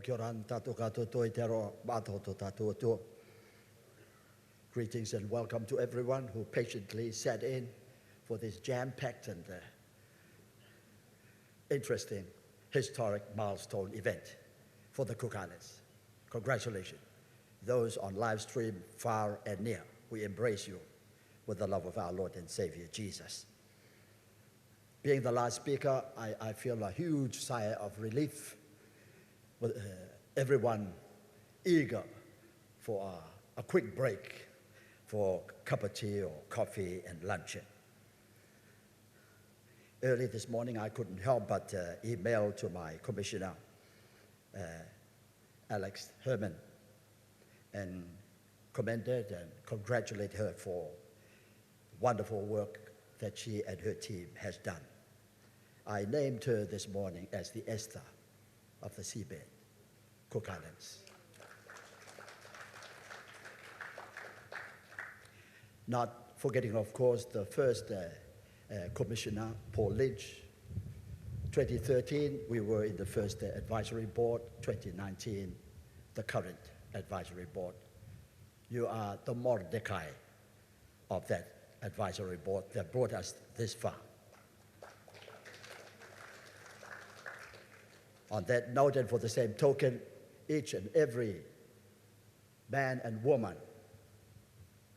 Greetings and welcome to everyone who patiently sat in for this jam-packed and interesting historic milestone event for the Cook Islands. Congratulations. Those on live stream far and near, we embrace you with the love of our Lord and Savior, Jesus. Being the last speaker, I feel a huge sigh of relief with everyone eager for a quick break for a cup of tea or coffee and luncheon. Early this morning, I couldn't help but email to my commissioner, Alex Herman, and commended and congratulate her for wonderful work that she and her team has done. I named her this morning as the Esther of the Seabed, Cook Islands. Not forgetting, of course, the first Commissioner, Paul Lynch. 2013, we were in the first advisory board. 2019, the current advisory board. You are the Mordecai of that advisory board that brought us this far. On that note, and for the same token, each and every man and woman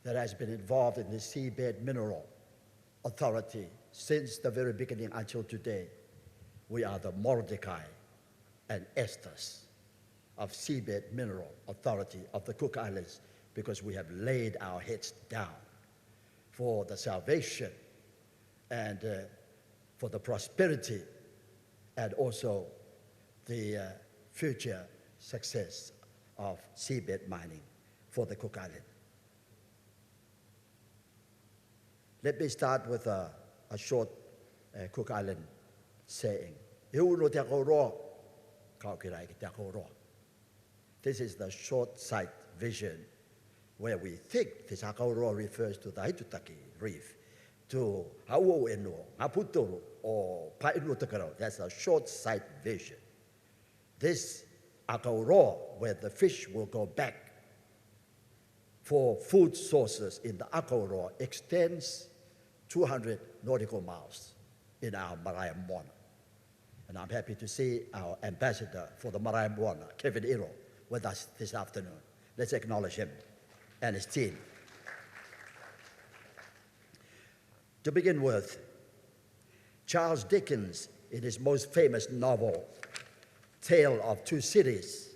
that has been involved in the Seabed Mineral Authority since the very beginning until today, we are the Mordecai and Esthers of Seabed Mineral Authority of the Cook Islands, because we have laid our heads down for the salvation and for the prosperity and also the future success of seabed mining for the Cook Island. Let me start with a short Cook Island saying. This is the short-sight vision where we think this Akauro refers to the Haitutaki Reef, to Hau'o'eno, Ngaputoro, or Pa'inutakaro. That's a short-sight vision. This Akauro, where the fish will go back for food sources in the Akauro, extends 200 nautical miles in our Marae Moana. And I'm happy to see our ambassador for the Marae Moana, Kevin Iro, with us this afternoon. Let's acknowledge him and his team. To begin with, Charles Dickens, in his most famous novel, Tale of Two Cities,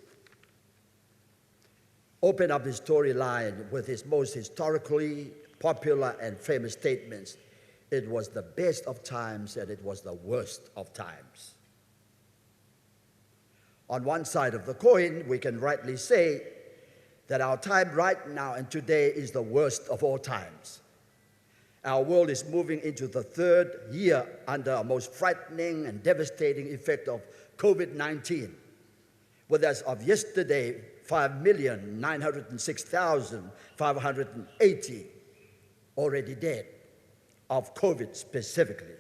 opened up his storyline with his most historically popular and famous statements. It was the best of times and it was the worst of times. On one side of the coin, we can rightly say that our time right now and today is the worst of all times. Our world is moving into the third year under a most frightening and devastating effect of COVID-19, with as of yesterday, 5,906,580 already dead of COVID specifically.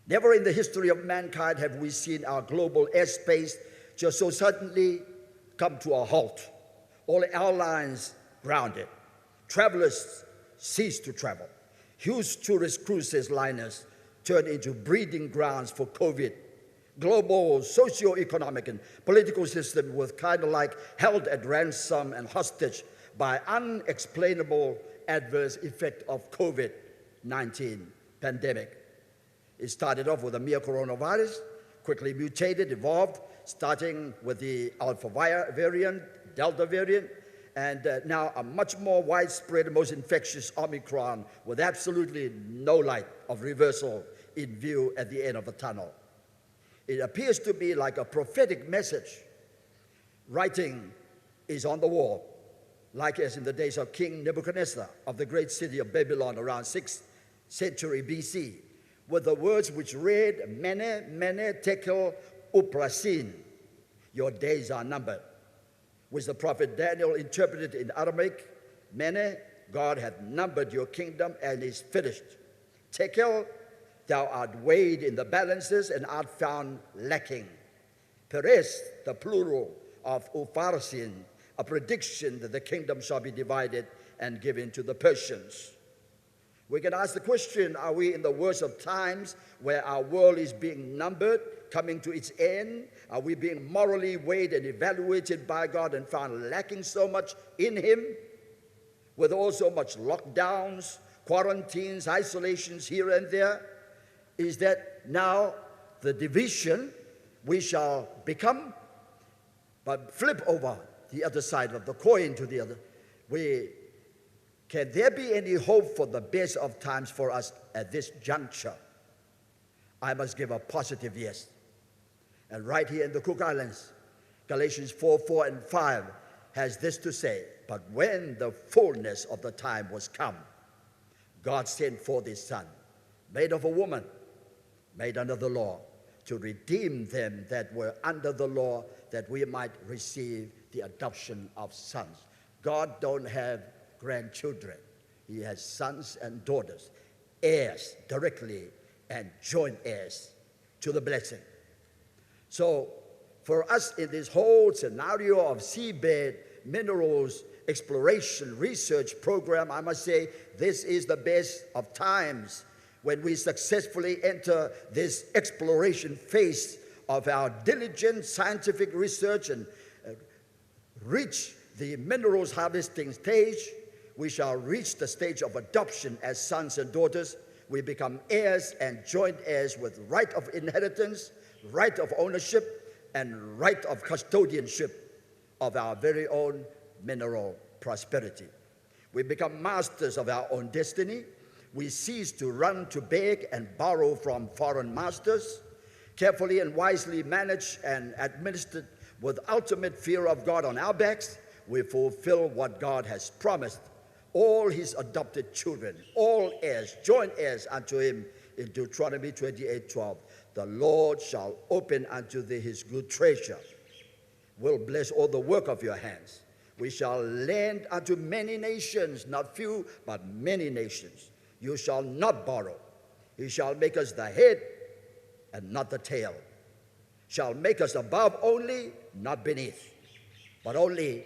Never in the history of mankind have we seen our global airspace just so suddenly come to a halt. All airlines grounded. Travelers ceased to travel. Huge tourist cruises liners turned into breeding grounds for COVID. Global socio-economic and political system was kind of like held at ransom and hostage by unexplainable adverse effect of COVID-19 pandemic. It started off with a mere coronavirus, quickly mutated, evolved, starting with the Alpha variant, Delta variant, and now a much more widespread, most infectious Omicron with absolutely no light of reversal in view at the end of the tunnel. It appears to be like a prophetic message. Writing is on the wall, like as in the days of King Nebuchadnezzar of the great city of Babylon around 6th century BC, with the words which read, Mene, Mene, Tekel, Uprasin, your days are numbered, which the prophet Daniel interpreted in Aramaic, Mene, God hath numbered your kingdom and is finished. Tekel, thou art weighed in the balances and art found lacking. Peres, the plural of Upharsin, a prediction that the kingdom shall be divided and given to the Persians. We can ask the question, are we in the worst of times where our world is being numbered, coming to its end? Are we being morally weighed and evaluated by God and found lacking so much in Him? With also much lockdowns, quarantines, isolations here and there, is that now the division we shall become? But flip over the other side of the coin to the other. Can there be any hope for the best of times for us at this juncture? I must give a positive yes. And right here in the Cook Islands, Galatians 4 and 5 has this to say, but when the fullness of the time was come, God sent forth His Son, made of a woman, made under the law, to redeem them that were under the law, that we might receive the adoption of sons. God don't have grandchildren. He has sons and daughters, heirs directly and joint heirs to the blessing. So for us in this whole scenario of seabed minerals exploration research program, I must say this is the best of times when we successfully enter this exploration phase of our diligent scientific research and reach the minerals harvesting stage. We shall reach the stage of adoption as sons and daughters. We become heirs and joint heirs with right of inheritance, right of ownership, and right of custodianship of our very own mineral prosperity. We become masters of our own destiny. We cease to run to beg and borrow from foreign masters. Carefully and wisely managed and administered with ultimate fear of God on our backs, we fulfill what God has promised all His adopted children, all heirs, joint heirs unto Him in Deuteronomy 28:12. The Lord shall open unto thee His good treasure, will bless all the work of your hands. We shall lend unto many nations, not few, but many nations. You shall not borrow. He shall make us the head and not the tail. Shall make us above only, not beneath, but only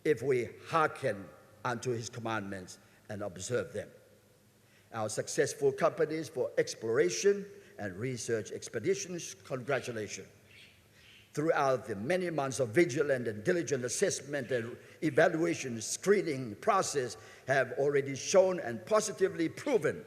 if we hearken unto His commandments and observe them. Our successful companies for exploration and research expeditions, congratulations. Throughout the many months of vigilant and diligent assessment and evaluation screening process have already shown and positively proven,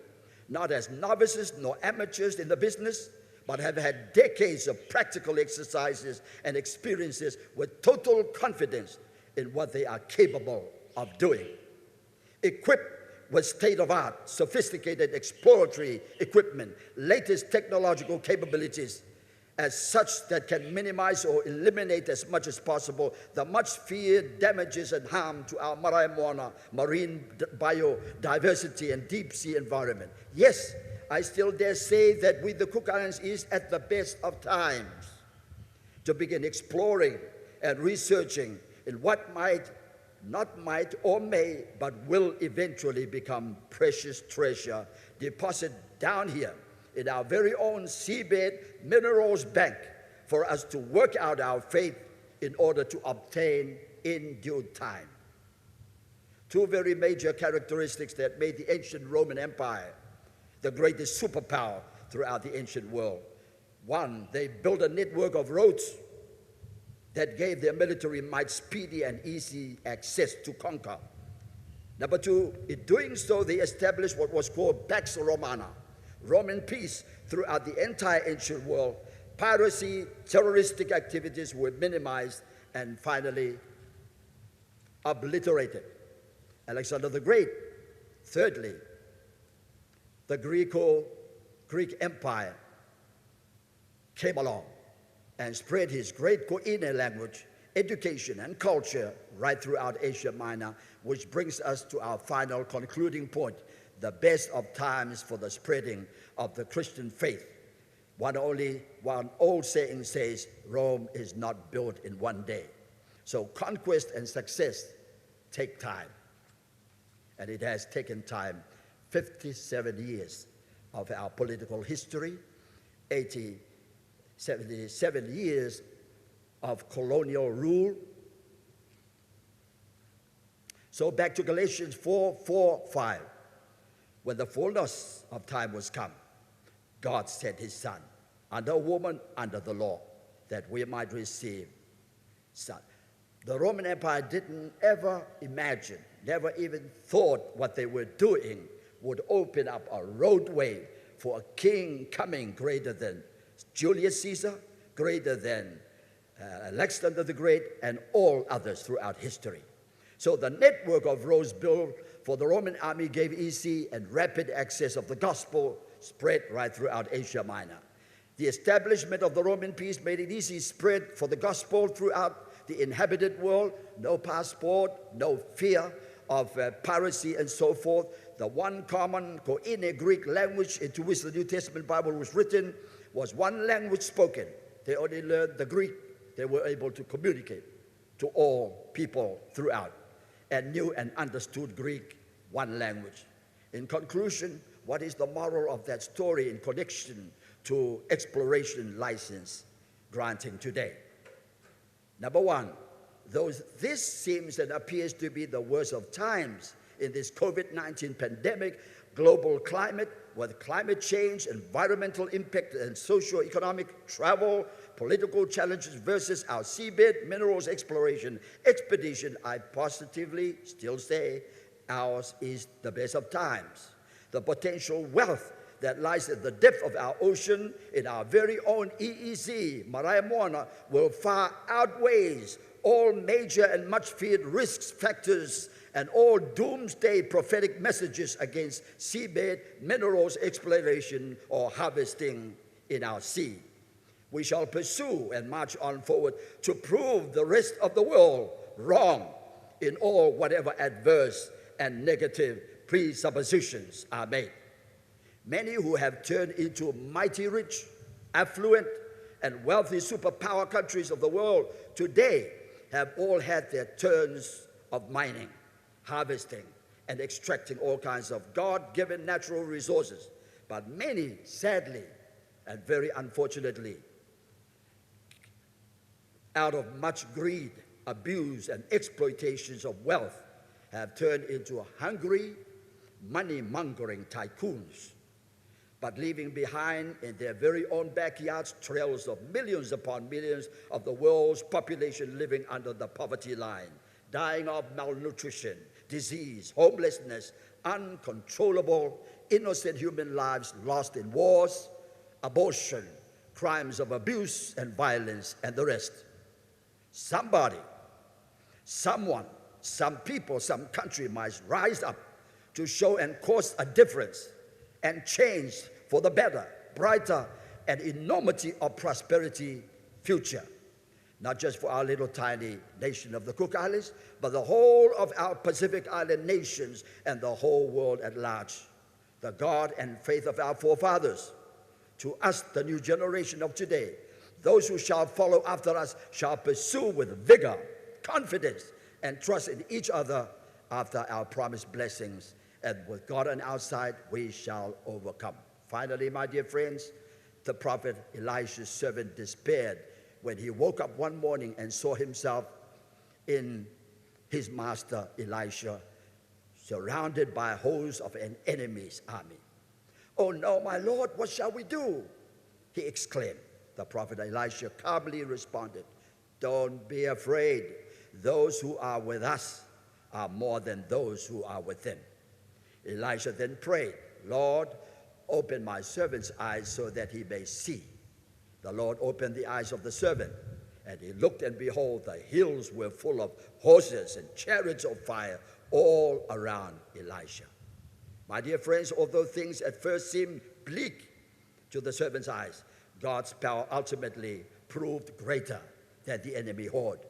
not as novices nor amateurs in the business, but have had decades of practical exercises and experiences with total confidence in what they are capable of doing. Equipped with state-of-art, sophisticated exploratory equipment, latest technological capabilities, as such that can minimize or eliminate as much as possible the much feared damages and harm to our marine biodiversity and deep sea environment. Yes, I still dare say that we, the Cook Islands, is at the best of times to begin exploring and researching in what not might or may, but will eventually become precious treasure deposited down here in our very own seabed minerals bank for us to work out our faith in order to obtain in due time. Two very major characteristics that made the ancient Roman Empire the greatest superpower throughout the ancient world. One, they built a network of roads that gave their military might speedy and easy access to conquer. Number two, in doing so, they established what was called Pax Romana, Roman peace throughout the entire ancient world. Piracy, terroristic activities were minimized and finally obliterated. Alexander the Great. Thirdly, the Greek Empire came along and spread his great Koine language, education, and culture right throughout Asia Minor, which brings us to our final concluding point, the best of times for the spreading of the Christian faith. One old saying says, Rome is not built in one day. So conquest and success take time. And it has taken time, 57 years of our political history, 77 years of colonial rule. So back to Galatians 4:4-5. When the fullness of time was come, God sent his Son, under a woman, under the law, that we might receive Son. The Roman Empire didn't ever imagine, never even thought what they were doing would open up a roadway for a king coming greater than Julius Caesar, greater than Alexander the Great, and all others throughout history. So the network of roads built for the Roman army gave easy and rapid access of the gospel spread right throughout Asia Minor. The establishment of the Roman peace made it easy spread for the gospel throughout the inhabited world. No passport, no fear of piracy and so forth. The one common Koine Greek language into which the New Testament Bible was written was one language spoken. They only learned the Greek. They were able to communicate to all people throughout and knew and understood Greek, one language. In conclusion, what is the moral of that story in connection to exploration license granting today? Number one, though this seems and appears to be the worst of times in this COVID-19 pandemic, global climate, with climate change, environmental impact, and socio-economic, travel, political challenges versus our seabed minerals exploration expedition, I positively still say ours is the best of times. The potential wealth that lies at the depth of our ocean in our very own EEZ, Maria Moana, will far outweighs all major and much feared risks factors and all doomsday prophetic messages against seabed minerals exploration or harvesting in our sea. We shall pursue and march on forward to prove the rest of the world wrong in all whatever adverse and negative presuppositions are made. Many who have turned into mighty rich, affluent, and wealthy superpower countries of the world today have all had their turns of mining, harvesting, and extracting all kinds of God-given natural resources. But many, sadly and very unfortunately, out of much greed, abuse, and exploitations of wealth, have turned into hungry, money-mongering tycoons, but leaving behind in their very own backyards trails of millions upon millions of the world's population living under the poverty line, dying of malnutrition, disease, homelessness, uncontrollable, innocent human lives lost in wars, abortion, crimes of abuse and violence, and the rest. Somebody, someone, some people, some country must rise up to show and cause a difference and change for the better, brighter, and enormity of prosperity future. Not just for our little tiny nation of the Cook Islands, but the whole of our Pacific Island nations and the whole world at large. The God and faith of our forefathers. To us, the new generation of today, those who shall follow after us shall pursue with vigor, confidence, and trust in each other after our promised blessings. And with God on our side, we shall overcome. Finally, my dear friends, the prophet Elisha's servant despaired when he woke up one morning and saw himself in his master Elisha, surrounded by a host of an enemy's army. "Oh no, my Lord, what shall we do?" he exclaimed. The prophet Elisha calmly responded, "Don't be afraid. Those who are with us are more than those who are with them." Elisha then prayed, "Lord, open my servant's eyes so that he may see." The Lord opened the eyes of the servant, and he looked, and behold, the hills were full of horses and chariots of fire all around Elisha. My dear friends, although things at first seemed bleak to the servant's eyes, God's power ultimately proved greater than the enemy horde.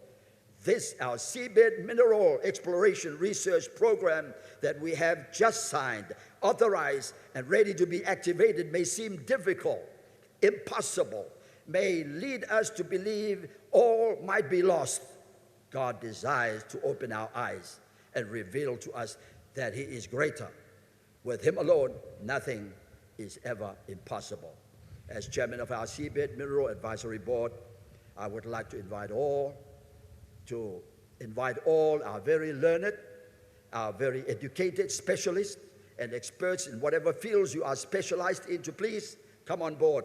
This, our seabed mineral exploration research program that we have just signed, authorized, and ready to be activated may seem difficult, impossible, may lead us to believe all might be lost. God desires to open our eyes and reveal to us that he is greater. With him alone, nothing is ever impossible. As chairman of our Seabed Mineral Advisory Board, I would like to invite all our very learned, our very educated specialists and experts in whatever fields you are specialized in to please come on board.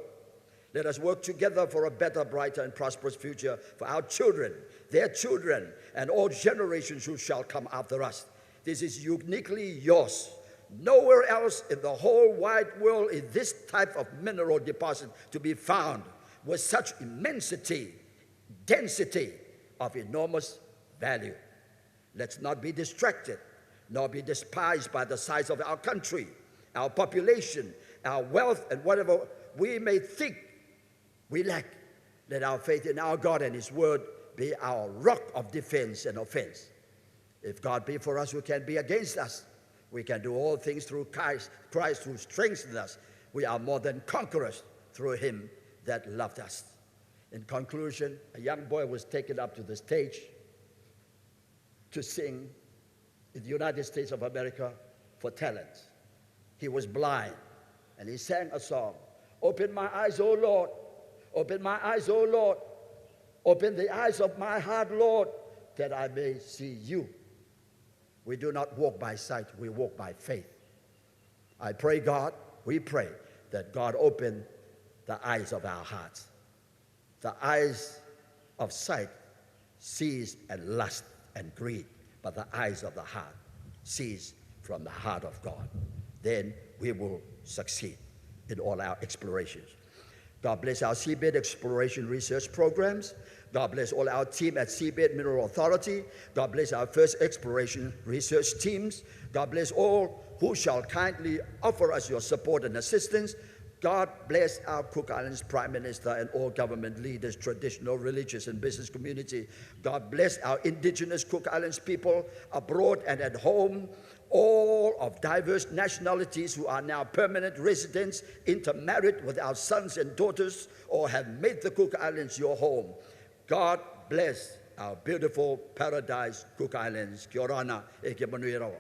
Let us work together for a better, brighter, and prosperous future for our children, their children, and all generations who shall come after us. This is uniquely yours. Nowhere else in the whole wide world is this type of mineral deposit to be found with such immensity, density of enormous value. Let's not be distracted, nor be despised by the size of our country, our population, our wealth, and whatever we may think we lack. Let our faith in our God and His Word be our rock of defense and offense. If God be for us, who can be against us? We can do all things through Christ who strengthens us. We are more than conquerors through Him that loved us. In conclusion, a young boy was taken up to the stage to sing in the United States of America for talent. He was blind, and he sang a song. Open my eyes, O Lord. Open my eyes, O Lord. Open the eyes of my heart, Lord, that I may see you. We do not walk by sight, we walk by faith. I pray God, we pray that God open the eyes of our hearts. The eyes of sight sees and lust and greed, but the eyes of the heart sees from the heart of God. Then we will succeed in all our explorations. God bless our Seabed exploration research programs. God bless all our team at Seabed Mineral Authority. God bless our first exploration research teams. God bless all who shall kindly offer us your support and assistance. God bless our Cook Islands Prime Minister and all government leaders, traditional, religious, and business community. God bless our indigenous Cook Islands people abroad and at home, all of diverse nationalities who are now permanent residents, intermarried with our sons and daughters, or have made the Cook Islands your home. God bless our beautiful paradise Cook Islands. Kia ora ana e ke manuira.